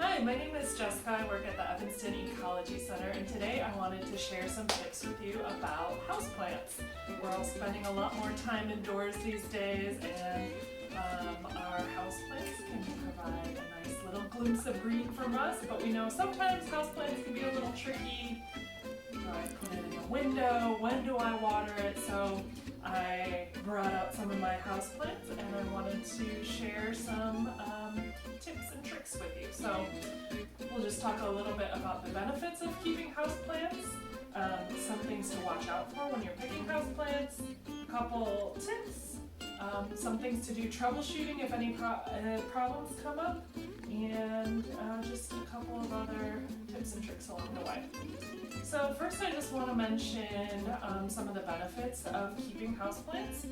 Hi, my name is Jessica. I work at the Evanston Ecology Center, and today I wanted to share some tips with you about houseplants. We're all spending a lot more time indoors these days, and our houseplants can provide a nice little glimpse of green from us, but we know sometimes houseplants can be a little tricky. Do I put it in a window? When do I water it? So I brought out some of my houseplants and I wanted to share some tips and tricks with you. So we'll just talk a little bit about the benefits of keeping houseplants, some things to watch out for when you're picking houseplants, a couple tips, some things to do troubleshooting if any problems come up, and just a couple of other tips and tricks along the way. So first I just want to mention some of the benefits of keeping houseplants.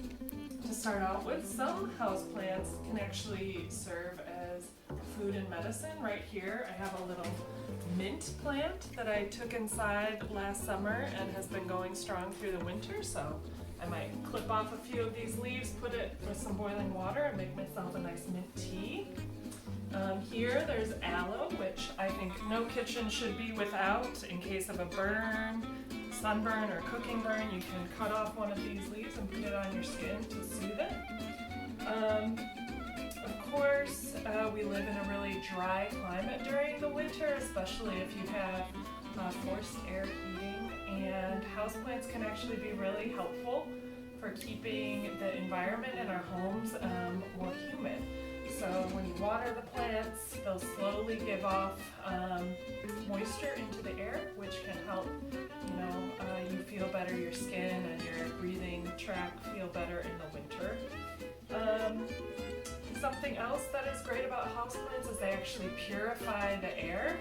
To start out with, some houseplants can actually serve as food and medicine. Right here I have a little mint plant that I took inside last summer and has been going strong through the winter, so I might clip off a few of these leaves, put it with some boiling water, and make myself a nice mint tea. Here there's aloe, which I think no kitchen should be without in case of a burn, sunburn, or cooking burn. You can cut off one of these leaves and put it on your skin to soothe it. Of course, we live in a really dry climate during the winter, especially if you have forced air heating, and houseplants can actually be really helpful for keeping the environment in our homes more humid. So when you water the plants, they'll slowly give off moisture into the air, which can help you feel better, your skin and your breathing tract feel better in the winter. Something else that is great about houseplants is they actually purify the air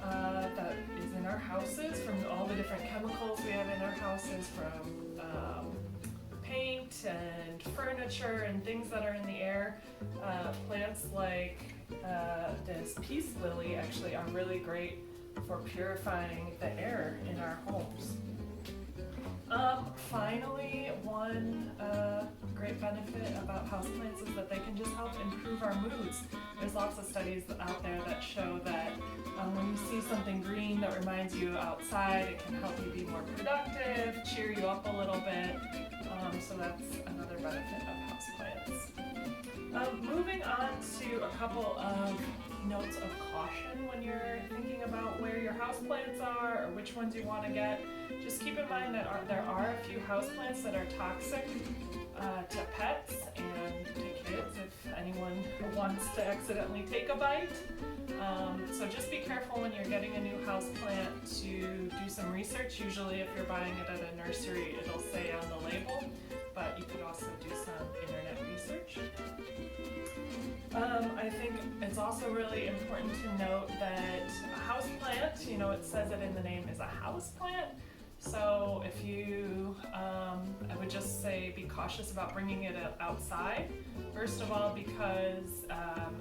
that is in our houses from all the different chemicals we have in our houses, from paint and furniture and things that are in the air. Plants like this peace lily actually are really great for purifying the air in our homes. Finally, one great benefit about houseplants is that they can just help improve our moods. There's lots of studies out there that show that when you see something green that reminds you outside, it can help you be more productive, cheer you up a little bit. So that's another benefit of houseplants. Moving on to a couple of notes of caution when you're thinking about where your houseplants are or which ones you want to get. Just keep in mind that there are a few houseplants that are toxic to pets and to kids if anyone wants to accidentally take a bite. So just be careful when you're getting a new houseplant to do some research. Usually if you're buying it at a nursery, it'll say on the label, but you could also do some internet research. I think it's also really important to note that a houseplant, it says it in the name, is a houseplant. So if you, I would just say be cautious about bringing it outside. First of all, because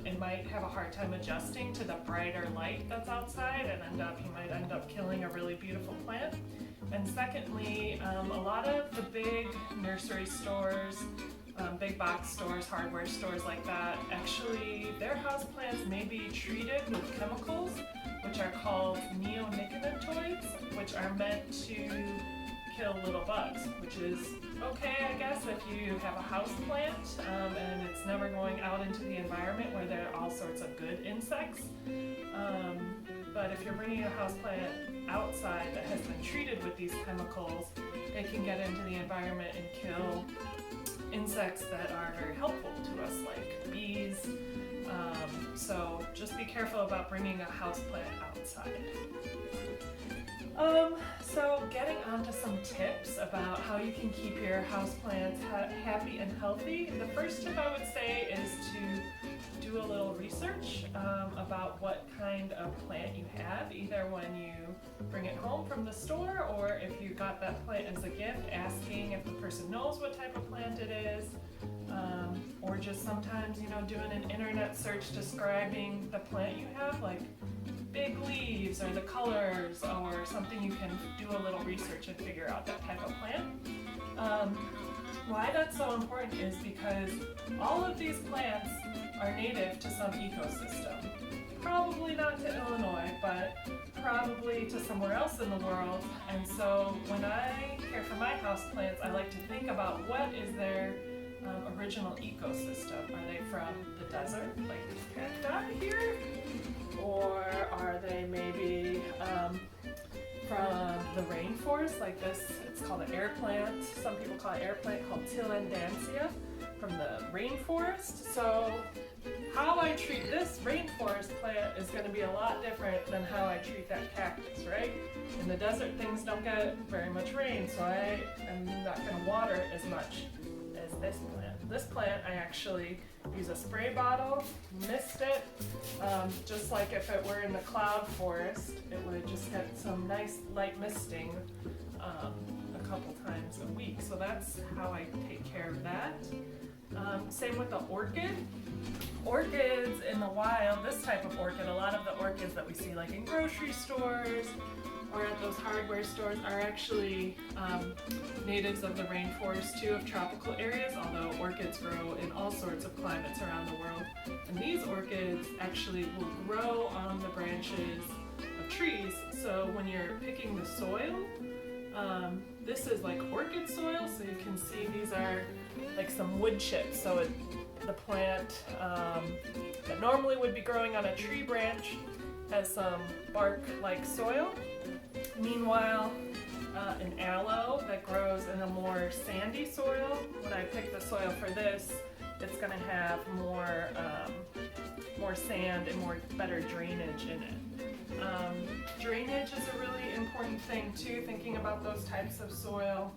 it might have a hard time adjusting to the brighter light that's outside, and you might end up killing a really beautiful plant. And secondly, a lot of the big nursery stores, big box stores, hardware stores like that, actually their houseplants may be treated with chemicals which are called neonicotinoids, which are meant to kill little bugs, which is okay, I guess, if you have a houseplant and it's never going out into the environment where there are all sorts of good insects. But if you're bringing a houseplant outside that has been treated with these chemicals, it can get into the environment and kill insects that are very helpful to us, like bees. So just be careful about bringing a houseplant outside. So getting onto some tips about how you can keep your houseplants happy and healthy. The first tip I would say is to do a little research about what kind of plant you have, either when you bring it home from the store or if you got that plant as a gift, asking if the person knows what type of plant it is. Or just sometimes, doing an internet search describing the plant you have, like big leaves or the colors or something. You can do a little research and figure out that type of plant. Why that's so important is because all of these plants are native to some ecosystem. Probably not to Illinois, but probably to somewhere else in the world. And so when I care for my houseplants, I like to think about what is their original ecosystem. Are they from the desert, like these cacti here? Or are they maybe from the rainforest, like this? It's called an air plant. Some people call it air plant, called Tillandsia, from the rainforest. So how I treat this rainforest plant is going to be a lot different than how I treat that cactus, right? In the desert, things don't get very much rain, so I am not going to water it as much as this plant. This plant, I actually use a spray bottle, mist it, just like if it were in the cloud forest, it would just get some nice light misting a couple times a week. So that's how I take care of that. Same with the orchid. Orchids in the wild, this type of orchid, a lot of the orchids that we see like in grocery stores or at those hardware stores are actually natives of the rainforest too, of tropical areas, although orchids grow in all sorts of climates around the world. And these orchids actually will grow on the branches of trees. So when you're picking the soil, this is like orchid soil, so you can see these are like some wood chips. So the plant that normally would be growing on a tree branch has some bark-like soil. Meanwhile, an aloe that grows in a more sandy soil, when I pick the soil for this, it's going to have more sand and better drainage in it. Drainage is a really important thing too, thinking about those types of soil,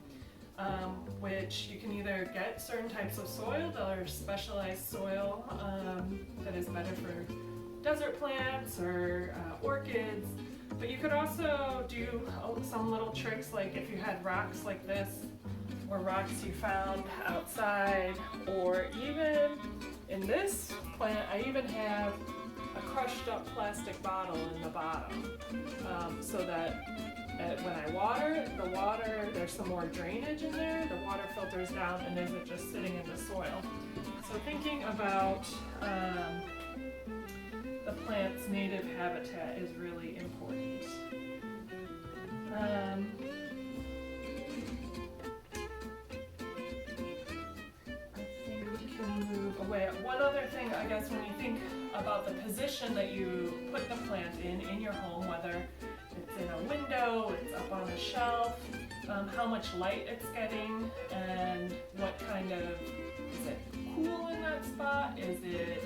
which you can either get certain types of soil that are specialized soil that is better for desert plants or orchids, but you could also do some little tricks, like if you had rocks like this, or rocks you found outside, or even in this plant, I even have a crushed up plastic bottle in the bottom, so that when I water, there's some more drainage in there, the water filters down and isn't just sitting in the soil. So thinking about the plant's native habitat is really important. I think we can move away. One other thing, I guess, when you think about the position that you put the plant in your home, whether it's in a window, it's up on a shelf, how much light it's getting, and what kind of, is it cool in that spot? Is it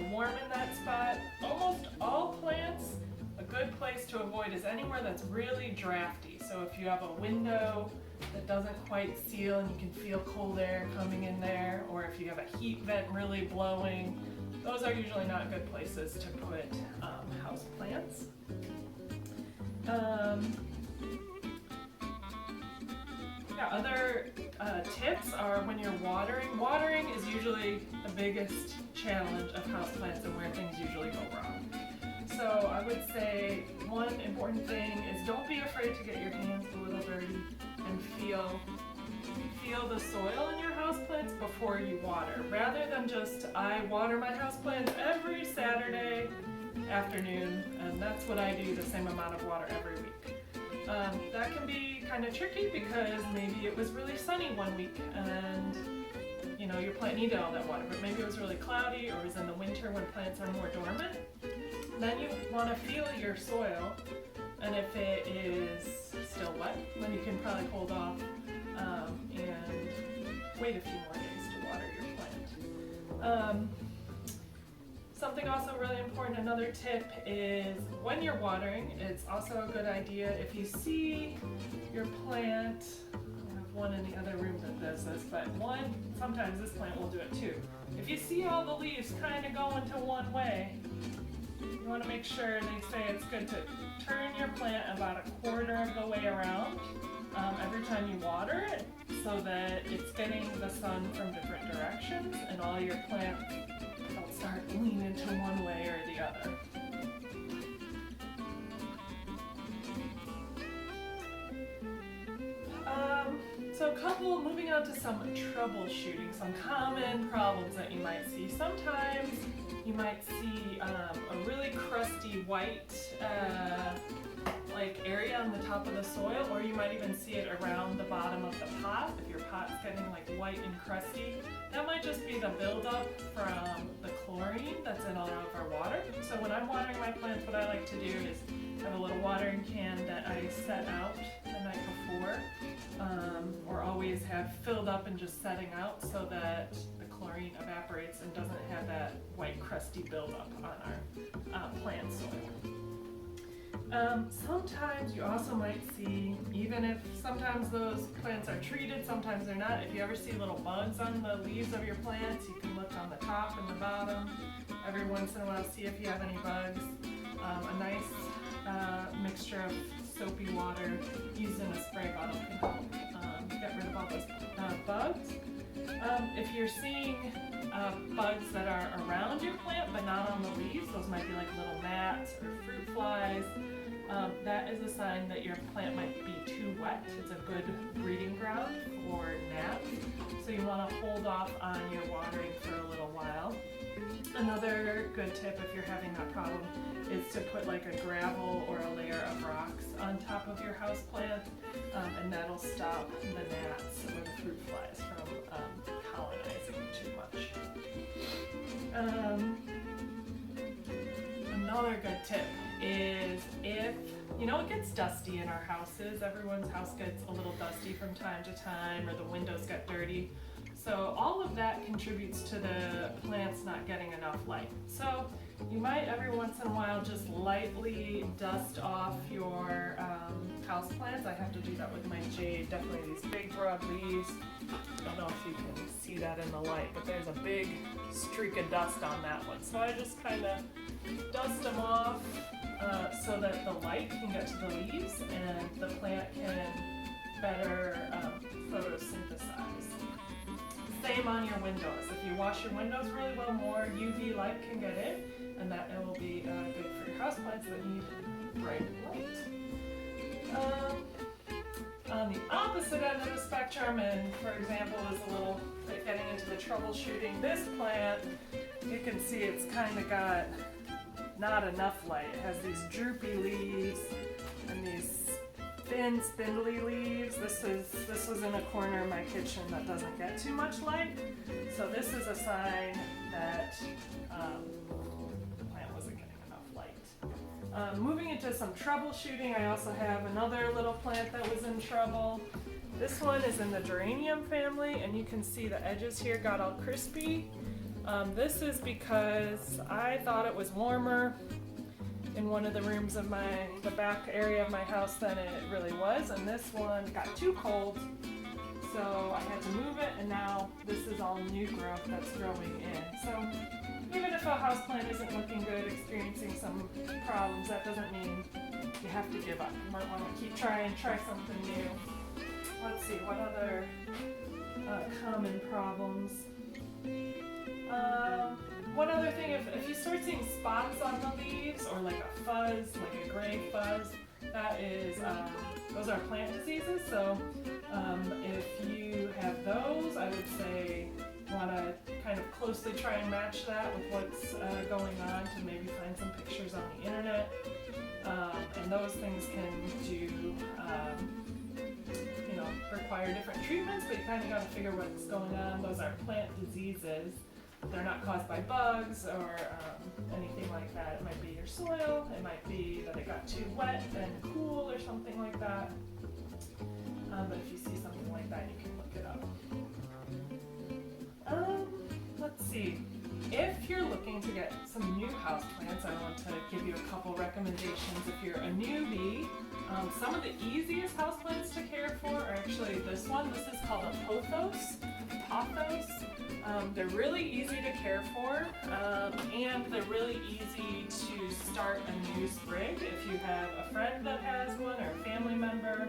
warm in that spot? Almost all plants, a good place to avoid is anywhere that's really drafty. So if you have a window that doesn't quite seal and you can feel cold air coming in there, or if you have a heat vent really blowing, those are usually not good places to put house plants. Other tips are when you're watering. Watering is usually the biggest challenge of houseplants and where things usually go wrong. So I would say one important thing is don't be afraid to get your hands a little dirty and feel the soil in your houseplants before you water. Rather than just, I water my houseplants every Saturday afternoon, and that's what I do, the same amount of water every week. That can be kind of tricky because maybe it was really sunny one week and your plant needed all that water, but maybe it was really cloudy or it was in the winter when plants are more dormant. Then you want to feel your soil, and if it is still wet, then you can probably hold off and wait a few more days to water your plant. Something also really important, another tip is when you're watering, it's also a good idea if you see your plant, I have one in the other room that does this, but sometimes this plant will do it too. If you see all the leaves kind of going to one way, you want to make sure, they say it's good to turn your plant about a quarter of the way around every time you water it, so that it's getting the sun from different directions and all your plants don't start leaning to one way or the other. Moving on to some troubleshooting, some common problems that you might see. Sometimes you might see a really crusty white like area on the top of the soil, or you might even see it around the bottom of the pot. If your pot's getting like white and crusty, that might just be the buildup from the chlorine that's in all of our water. So when I'm watering my plants, what I like to do is have a little watering can that I set out the night before, or always have filled up and just setting out so that the chlorine evaporates and doesn't have that white crusty buildup on our plant soil. Sometimes you also might see, even if sometimes those plants are treated, sometimes they're not, if you ever see little bugs on the leaves of your plants, you can look on the top and the bottom every once in a while, see if you have any bugs. A nice mixture of soapy water used in a spray bottle can help get rid of all those bugs. If you're seeing bugs that are around your plant but not on the leaves, those might be like little gnats or fruit flies. That is a sign that your plant might be too wet. It's a good breeding ground for gnats, so you want to hold off on your watering for a little while. Another good tip if you're having that problem is to put like a gravel or a layer of rocks on top of your house plant, and that'll stop the gnats or the fruit flies from colonizing too much. Another good tip is if, it gets dusty in our houses. Everyone's house gets a little dusty from time to time, or the windows get dirty. So all of that contributes to the plants not getting enough light. So you might every once in a while just lightly dust off your house plants. I have to do that with my jade. Definitely these big broad leaves. I don't know if you can see that in the light, but there's a big streak of dust on that one. So I just kind of dust them off so that the light can get to the leaves and the plant can better photosynthesize. Same on your windows. If you wash your windows really well, more UV light can get in, and that it will be good for your houseplants that need bright light. On the opposite end of the spectrum, and for example, is a little bit getting into the troubleshooting. This plant, you can see it's kind of got not enough light. It has these droopy leaves and these thin, spindly leaves. This was in a corner of my kitchen that doesn't get too much light. So this is a sign that the plant wasn't getting enough light. Moving into some troubleshooting, I also have another little plant that was in trouble. This one is in the geranium family, and you can see the edges here got all crispy. This is because I thought it was warmer in one of the rooms of the back area of my house than it really was, and this one got too cold, so I had to move it, and now this is all new growth that's growing in. So even if a houseplant isn't looking good, experiencing some problems, that doesn't mean you have to give up. You might want to keep trying, try something new. Let's see, what other common problems? One other thing, if you start seeing spots on the leaves, or like a fuzz, like a gray fuzz, that is, those are plant diseases. So if you have those, I would say want to kind of closely try and match that with what's going on, to maybe find some pictures on the internet. And those things can do, require different treatments, but you kind of got to figure what's going on. Those are plant diseases. They're not caused by bugs or anything like that. It might be your soil, it might be that it got too wet and cool or something like that. But if you see something like that, you can look it up. Let's see. If you're looking to get some new houseplants, I want to give you a couple recommendations. If you're a newbie, some of the easiest houseplants to care for are actually this one. This is called a pothos. They're really easy to care for, and they're really easy to start a new sprig. If you have a friend that has one or a family member,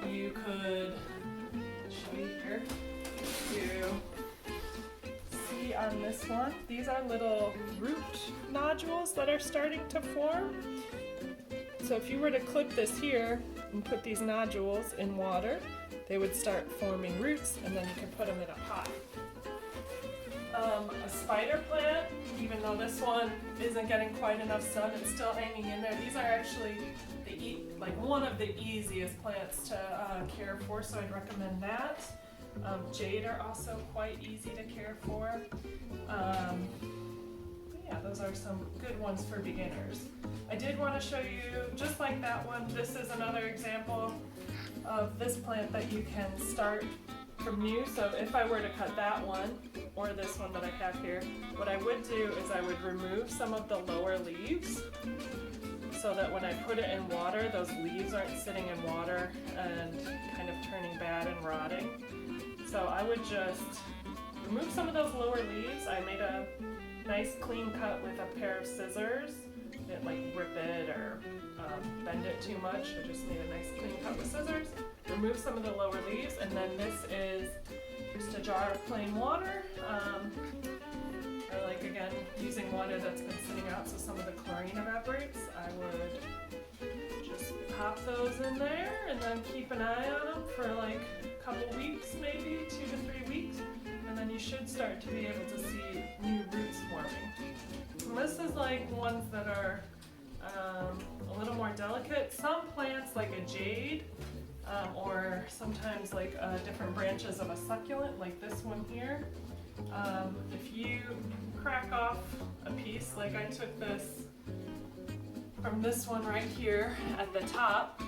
you could show you here. See on this one, these are little root nodules that are starting to form. So if you were to clip this here and put these nodules in water, they would start forming roots, and then you can put them in a pot. a spider plant, even though this one isn't getting quite enough sun, it's still hanging in there. These are actually one of the easiest plants to care for, so I'd recommend that. Jade are also quite easy to care for. Yeah, those are some good ones for beginners. I did want to show you, just like that one, this is another example of this plant that you can start from new. So if I were to cut that one, or this one that I have here, what I would do is I would remove some of the lower leaves so that when I put it in water, those leaves aren't sitting in water and kind of turning bad and rotting. So I would just remove some of those lower leaves. I made a nice clean cut with a pair of scissors. Didn't rip it or bend it too much. I just made a nice clean cut with scissors. Remove some of the lower leaves, and then this is just a jar of plain water. I like, again, using water that's been sitting out so some of the chlorine evaporates. I would just pop those in there and then keep an eye on them for a couple weeks, maybe 2 to 3 weeks, and then you should start to be able to see new roots forming. And this is ones that are a little more delicate. Some plants, like a jade, or sometimes different branches of a succulent, like this one here. If you crack off a piece, like I took this from this one right here at the top,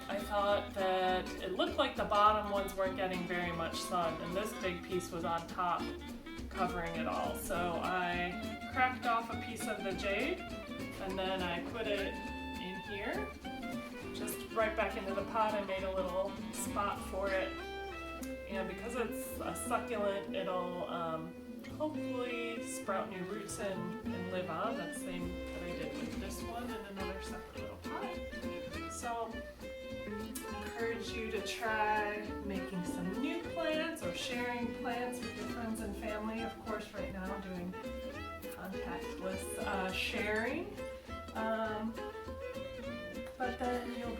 I thought that it looked like the bottom ones weren't getting very much sun, and this big piece was on top covering it all. So I cracked off a piece of the jade, and then I put it in here, just right back into the pot. I made a little spot for it, and because it's a succulent, it'll hopefully sprout new roots and live on. That's the same that I did with this one in another separate little pot. So I encourage you to try making some new plants or sharing plants with your friends and family. Of course, right now I'm doing contactless sharing. But then you'll